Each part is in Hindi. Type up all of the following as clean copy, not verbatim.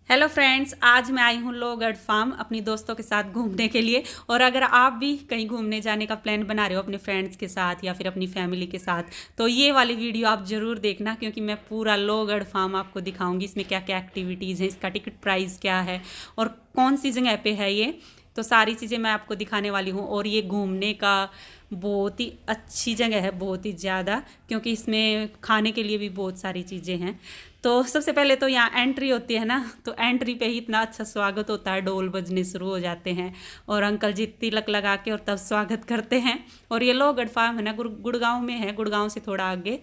हेलो फ्रेंड्स, आज मैं आई हूँ लोहगढ़ फार्म अपनी दोस्तों के साथ घूमने के लिए। और अगर आप भी कहीं घूमने जाने का प्लान बना रहे हो अपने फ्रेंड्स के साथ या फिर अपनी फैमिली के साथ, तो ये वाली वीडियो आप ज़रूर देखना, क्योंकि मैं पूरा लोहगढ़ फार्म आपको दिखाऊंगी। इसमें क्या क्या एक्टिविटीज़ हैं, इसका टिकट प्राइस क्या है और कौन सी जगह पे है ये, तो सारी चीज़ें मैं आपको दिखाने वाली हूँ। और ये घूमने का बहुत ही अच्छी जगह है, बहुत ही ज़्यादा, क्योंकि इसमें खाने के लिए भी बहुत सारी चीज़ें हैं। तो सबसे पहले तो यहाँ एंट्री होती है ना, तो एंट्री पे ही इतना अच्छा स्वागत होता है, ढोल बजने शुरू हो जाते हैं और अंकल जी तिलक लगा के और तब स्वागत करते हैं। और ये लोहगढ़ फार्म है ना, गुड़गांव में है। गुड़गांव से थोड़ा आगे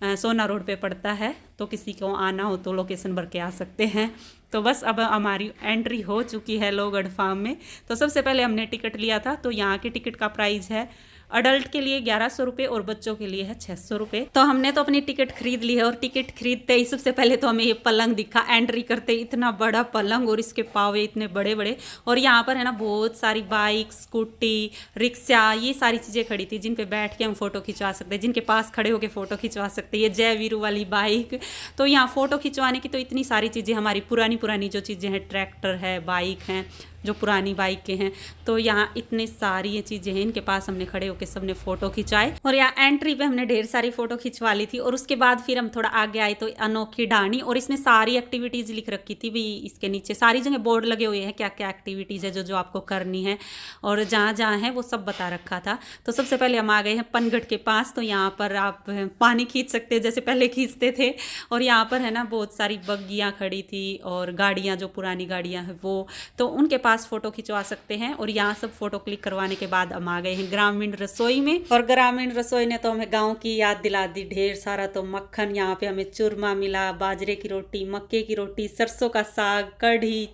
सोना रोड पे पड़ता है, तो किसी को आना हो तो लोकेशन भर के आ सकते हैं। तो बस अब हमारी एंट्री हो चुकी है लोहगढ़ फार्म में। तो सबसे पहले हमने टिकट लिया था, तो यहाँ के टिकट का प्राइस है अडल्ट के लिए 1100 रुपये और बच्चों के लिए है 600 रुपये। तो हमने तो अपनी टिकट खरीद ली है। और टिकट खरीदते ही सबसे पहले तो हमें ये पलंग दिखा, एंट्री करते ही इतना बड़ा पलंग और इसके पावे इतने बड़े बड़े। और यहाँ पर है ना बहुत सारी बाइक, स्कूटी, रिक्शा, ये सारी चीज़ें खड़ी थी जिन पे बैठ के हम फोटो खिंचवा सकते हैं, जिनके पास खड़े होकर फोटो खिंचवा सकते हैं। ये जय वीरू वाली बाइक, तो यहाँ फोटो खिंचवाने की तो इतनी सारी चीज़ें, हमारी पुरानी पुरानी जो चीज़ें हैं, ट्रैक्टर है, बाइक हैं जो पुरानी बाइक के हैं, तो यहाँ इतनी सारी ये चीज़ें हैं। इनके पास हमने खड़े होकर सबने फ़ोटो खिंचाए और यहाँ एंट्री पे हमने ढेर सारी फ़ोटो खिंचवा ली थी। और उसके बाद फिर हम थोड़ा आगे आए तो अनोखी ढाणी, और इसमें सारी एक्टिविटीज़ लिख रखी थी भी। इसके नीचे सारी जगह बोर्ड लगे हुए हैं क्या क्या एक्टिविटीज़ है जो जो आपको करनी है, और जहाँ जहाँ है वो सब बता रखा था। तो सबसे पहले हम आ गए हैं पनघट के पास। तो यहाँ पर आप पानी खींच सकते हैं जैसे पहले खींचते थे। और यहाँ पर है ना बहुत सारी बग्गियाँ खड़ी थी और गाड़ियाँ, जो पुरानी गाड़ियाँ हैं वो, तो उनके पास फोटो खिंचवा सकते हैं। और यहाँ सब फोटो क्लिक करवाने के बाद हम आ गए हैं ग्रामीण रसोई में। और ग्रामीण रसोई ने तो हमें गांव की याद दिला दी ढेर सारा। तो मक्खन, यहाँ पे हमें चूरमा मिला, बाजरे की रोटी, मक्के की रोटी, सरसों का साग, कढ़ी,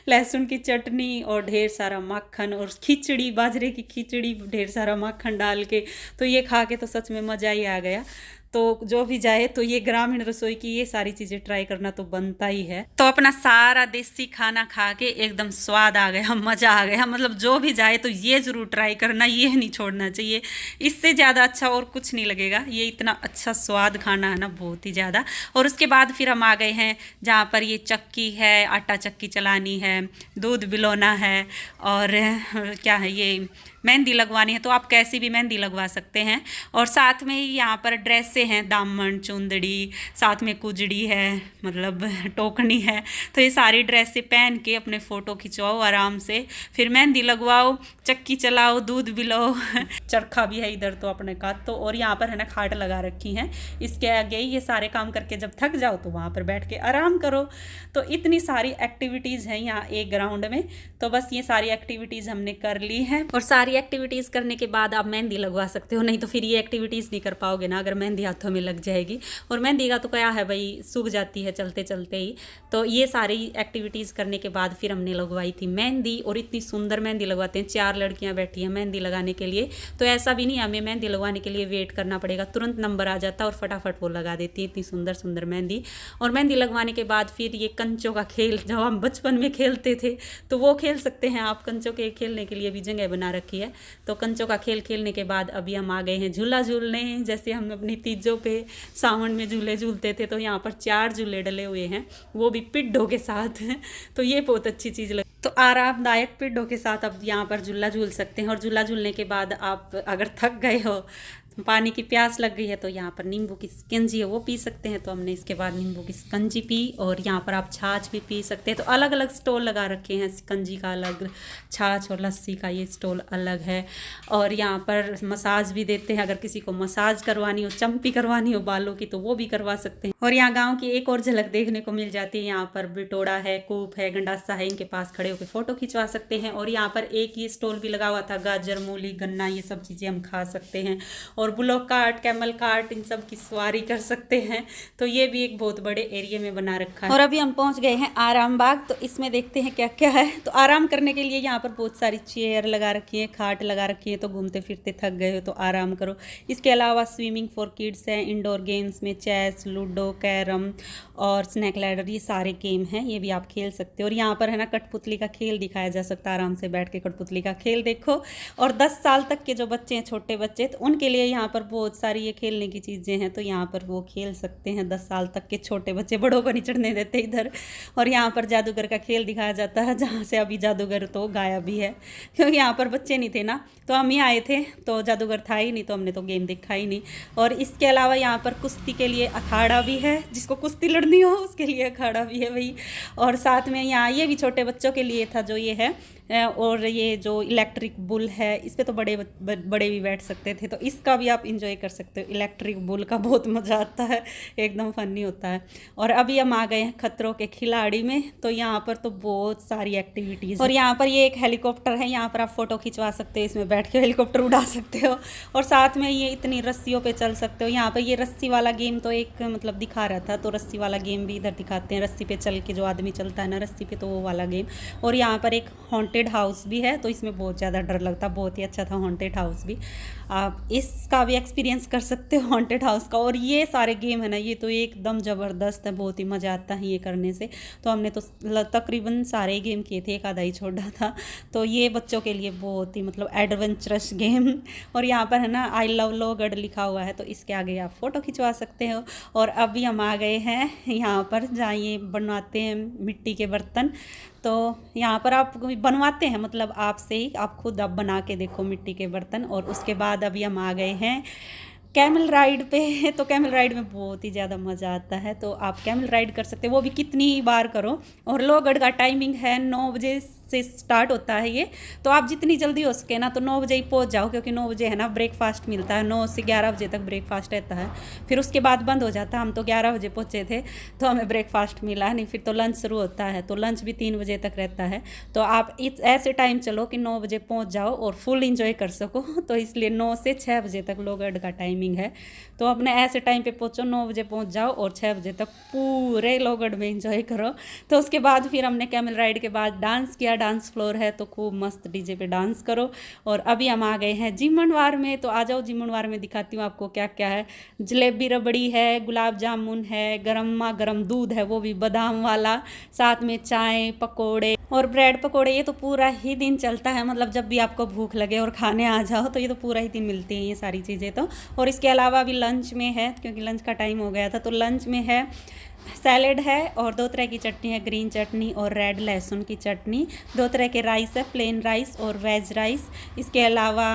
लहसुन की चटनी और ढेर सारा मक्खन, और खिचड़ी, बाजरे की खिचड़ी, ढेर सारा मक्खन डाल के। तो ये खा के तो सच में मज़ा ही आ गया। तो जो भी जाए तो ये ग्रामीण रसोई की ये सारी चीज़ें ट्राई करना तो बनता ही है। तो अपना सारा देसी खाना खा के एकदम स्वाद आ गया, मज़ा आ गया। मतलब जो भी जाए तो ये ज़रूर ट्राई करना, ये नहीं छोड़ना चाहिए। इससे ज़्यादा अच्छा और कुछ नहीं लगेगा। ये इतना अच्छा स्वाद खाना है ना, बहुत ही ज़्यादा। और उसके बाद फिर हम आ गए हैं जहाँ पर ये चक्की है, आटा चक्की चलानी है, दूध बिलोना है, और क्या है ये मेहंदी लगवानी है। तो आप कैसी भी मेहंदी लगवा सकते हैं। और साथ में ही यहाँ पर ड्रेसें हैं, दामन, चुंदड़ी, साथ में कुजड़ी है, मतलब टोकनी है। तो ये सारी ड्रेसें पहन के अपने फ़ोटो खिंचवाओ आराम से, फिर मेहंदी लगवाओ, चक्की चलाओ, दूध बिलाओ। चरखा भी है इधर तो अपने का। तो और यहाँ पर है ना खाट लगा रखी हैं। इसके आगे ये सारे काम करके जब थक जाओ तो वहाँ पर बैठ के आराम करो। तो इतनी सारी एक्टिविटीज़ हैं यहाँ एक ग्राउंड में। तो बस ये सारी एक्टिविटीज़ हमने कर ली है। और सारी एक्टिविटीज़ करने के बाद आप मेहंदी लगवा सकते हो, नहीं तो फिर ये एक्टिविटीज़ नहीं कर पाओगे ना अगर मेहंदी हाथों में लग जाएगी। और मेहंदी का तो क्या है भाई, सूख जाती है चलते चलते ही। तो ये सारी एक्टिविटीज़ करने के बाद फिर हमने लगवाई थी मेहंदी। और इतनी सुंदर मेहंदी लगवाते हैं, 4 लड़कियां बैठी हैं मेहंदी लगाने के लिए। तो ऐसा भी नहीं हमें मेहंदी लगवाने के लिए वेट करना पड़ेगा, तुरंत नंबर आ जाता है और फटाफट वो लगा देती है इतनी सुंदर सुंदर मेहंदी। और मेहंदी लगवाने के बाद फिर ये कंचों का खेल, जब हम बचपन में खेलते थे तो वो खेल सकते हैं आप। कंचों के खेलने के लिए भी जगह बना रखी है। तो कंचों का खेल खेलने के बाद अभी हम आ गए हैं झूला झूलने। जैसे हम अपनी तीजों पे सावन में झूले झूलते थे, तो यहाँ पर 4 झूले डले हुए हैं, वो भी पिड्ढों के साथ। तो ये बहुत अच्छी चीज़ लगी। तो आरामदायक पिड्ढों के साथ अब यहाँ पर झूला झूल सकते हैं। और झूला झूलने के बाद आप अगर थक गए हो, पानी की प्यास लग गई है, तो यहाँ पर नींबू की शिकंजी है वो पी सकते हैं। तो हमने इसके बाद नींबू की शिकंजी पी। और यहाँ पर आप छाछ भी पी सकते हैं। तो अलग अलग स्टॉल लगा रखे हैं, शिकंजी का अलग, छाछ और लस्सी का ये स्टॉल अलग है। और यहाँ पर मसाज भी देते हैं, अगर किसी को मसाज करवानी हो, चम्पी करवानी हो बालों की, तो वो भी करवा सकते हैं। और यहाँ गाँव की एक और झलक देखने को मिल जाती है। यहाँ पर बिटोड़ा है, कूप है, गंडासा है, इनके पास खड़े होकर फोटो खिंचवा सकते हैं। और यहाँ पर एक ये स्टॉल भी लगा हुआ था, गाजर, मूली, गन्ना, ये सब चीज़ें हम खा सकते हैं। और बुलोक कार्ट, कैमल कार्ट, इन सब की सवारी कर सकते हैं। तो ये भी एक बहुत बड़े एरिया में बना रखा है। और अभी हम पहुंच गए हैं आराम बाग। तो इसमें देखते हैं क्या क्या है। तो आराम करने के लिए यहाँ पर बहुत सारी चेयर लगा रखी है, खाट लगा रखी है। तो घूमते फिरते थक गए हो तो आराम करो। इसके अलावा स्विमिंग फॉर किड्स है, इंडोर गेम्स में चेस, लूडो, कैरम और स्नैक लैडर, ये सारे गेम हैं, ये भी आप खेल सकते हो। और यहाँ पर है ना कठपुतली का खेल दिखाया जा सकता है, आराम से बैठ के कठपुतली का खेल देखो। और 10 साल तक के जो बच्चे हैं, छोटे बच्चे, तो उनके लिए यहाँ पर बहुत सारी ये खेलने की चीज़ें हैं, तो यहाँ पर वो खेल सकते हैं 10 साल तक के छोटे बच्चे, बड़ों को नहीं चढ़ने देते इधर। और यहाँ पर जादूगर का खेल दिखाया जाता है, जहाँ से अभी जादूगर तो गायब ही है, क्योंकि यहाँ पर बच्चे नहीं थे ना, तो हम ही आए थे तो जादूगर था ही नहीं, तो हमने तो गेम देखा ही नहीं। और इसके अलावा यहाँ पर कुश्ती के लिए अखाड़ा भी है, जिसको कुश्ती लड़नी हो उसके लिए अखाड़ा भी है भाई। और साथ में यहाँ ये भी छोटे बच्चों के लिए था जो ये है, और ये जो इलेक्ट्रिक बुल है, इस पे तो बड़े बड़े भी बैठ सकते थे, तो इसका भी आप इंजॉय कर सकते हो। इलेक्ट्रिक बुल का बहुत मज़ा आता है, एकदम फनी होता है। और अभी हम आ गए हैं खतरों के खिलाड़ी में, तो यहाँ पर तो बहुत सारी एक्टिविटीज़, और यहाँ पर ये एक हेलीकॉप्टर है, यहाँ पर आप फ़ोटो खिंचवा सकते हो, इसमें बैठ के हेलीकॉप्टर उड़ा सकते हो। और साथ में ये इतनी रस्सियों पर चल सकते हो। यहाँ पर ये रस्सी वाला गेम तो एक मतलब दिखा रहा था, तो रस्सी वाला गेम भी इधर दिखाते हैं, रस्सी पे चल के जो आदमी चलता है ना रस्सी पे, तो वो वाला गेम। और यहाँ पर एक हॉन्टेड हाउस भी है, तो इसमें बहुत ज़्यादा डर लगता, बहुत ही अच्छा था हॉन्टेड हाउस भी। आप इसका भी एक्सपीरियंस कर सकते हो हॉन्टेड हाउस का। और ये सारे गेम है ना, ये तो एकदम ज़बरदस्त है, बहुत ही मज़ा आता है ये करने से। तो हमने तो तकरीबन सारे गेम किए थे, एक आधा ही छोड़ा था। तो ये बच्चों के लिए बहुत ही मतलब एडवेंचरस गेम। और यहाँ पर है ना आई लव लोहगढ़ लिखा हुआ है, तो इसके आगे आप फ़ोटो खिंचवा सकते हो। और अभी हम आ गए हैं यहाँ पर जहाँ ये बनवाते हैं मिट्टी के बर्तन, तो यहाँ पर आप बनवाते हैं मतलब आपसे ही, आप खुद आप बना के देखो मिट्टी के बर्तन। और उसके बाद अभी हम आ गए हैं कैमल राइड पे। तो कैमल राइड में बहुत ही ज़्यादा मज़ा आता है, तो आप कैमल राइड कर सकते हो, वो भी कितनी बार करो। और लोहगढ़ का टाइमिंग है 9 बजे से स्टार्ट होता है ये, तो आप जितनी जल्दी हो सके ना तो 9 बजे ही पहुंच जाओ, क्योंकि 9 बजे है ना ब्रेकफास्ट मिलता है, 9 से 11 बजे तक ब्रेकफास्ट रहता है, फिर उसके बाद बंद हो जाता है। हम तो 11 बजे पहुंचे थे तो हमें ब्रेकफास्ट मिला नहीं, फिर तो लंच शुरू होता है, तो लंच भी 3 बजे तक रहता है। तो आप ऐसे टाइम चलो कि 9 बजे पहुँच जाओ और फुल इंजॉय कर सको। तो इसलिए 9 से 6 बजे तक लोहगढ़ का टाइमिंग है, तो अपने ऐसे टाइम पे पहुँचो, 9 बजे पहुँच जाओ और 6 बजे तक पूरे लोहगढ़ में इंजॉय करो। तो उसके बाद फिर हमने कैमल राइड के बाद डांस किया, डांस फ्लोर है तो खूब मस्त डीजे पे डांस करो। और अभी हम आ गए हैं जिमनवार में, तो आ जाओ जिमनवार में दिखाती हूँ आपको क्या क्या है। जलेबी रबड़ी है, गुलाब जामुन है, गर्मा गर्म दूध है वो भी बादाम वाला, साथ में चाय पकोड़े और ब्रेड पकोड़े। ये तो पूरा ही दिन चलता है, मतलब जब भी आपको भूख लगे और खाने आ जाओ तो ये तो पूरा ही दिन मिलती हैं ये सारी चीज़ें तो। और इसके अलावा अभी लंच में है, क्योंकि लंच का टाइम हो गया था, तो लंच में है सैलेड है और 2 तरह की चटनी है, ग्रीन चटनी और रेड लहसुन की चटनी। 2 तरह के राइस है, प्लेन राइस और वेज राइस। इसके अलावा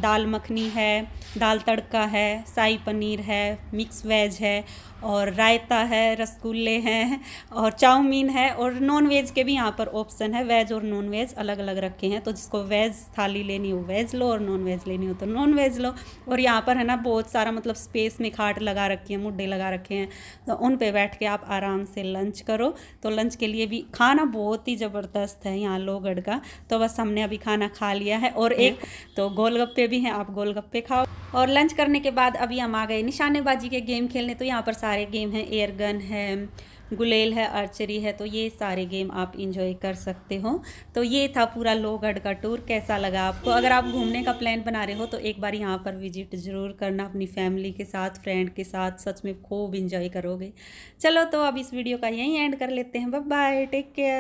दाल मखनी है, दाल तड़का है, शाही पनीर है, मिक्स वेज है और रायता है, रसगुल्ले हैं और चाउमीन है। और नॉन वेज के भी यहाँ पर ऑप्शन है, वेज और नॉन वेज अलग अलग रखे हैं, तो जिसको वेज थाली लेनी हो वेज लो और नॉन वेज लेनी हो तो नॉन वेज लो। और यहाँ पर है ना बहुत सारा मतलब स्पेस में खाट लगा रखी है, मुड्डे लगा रखे हैं, तो उन पे बैठ के आप आराम से लंच करो। तो लंच के लिए भी खाना बहुत ही ज़बरदस्त है यहाँ लोहगढ़ का। तो बस हमने अभी खाना खा लिया है, और एक तो गोलगप्पे भी हैं, आप गोलगप्पे खाओ। और लंच करने के बाद अभी हम आ गए निशानेबाजी के गेम खेलने, तो यहाँ पर सारे गेम हैं, एयर गन है, गुलेल है, आर्चरी है, तो ये सारे गेम आप इंजॉय कर सकते हो। तो ये था पूरा लोहगढ़ का टूर। कैसा लगा आपको? अगर आप घूमने का प्लान बना रहे हो तो एक बार यहाँ पर विजिट ज़रूर करना अपनी फैमिली के साथ, फ्रेंड के साथ, सच में खूब इंजॉय करोगे। चलो तो अब इस वीडियो का यहीं एंड कर लेते हैं। Bye bye, take care.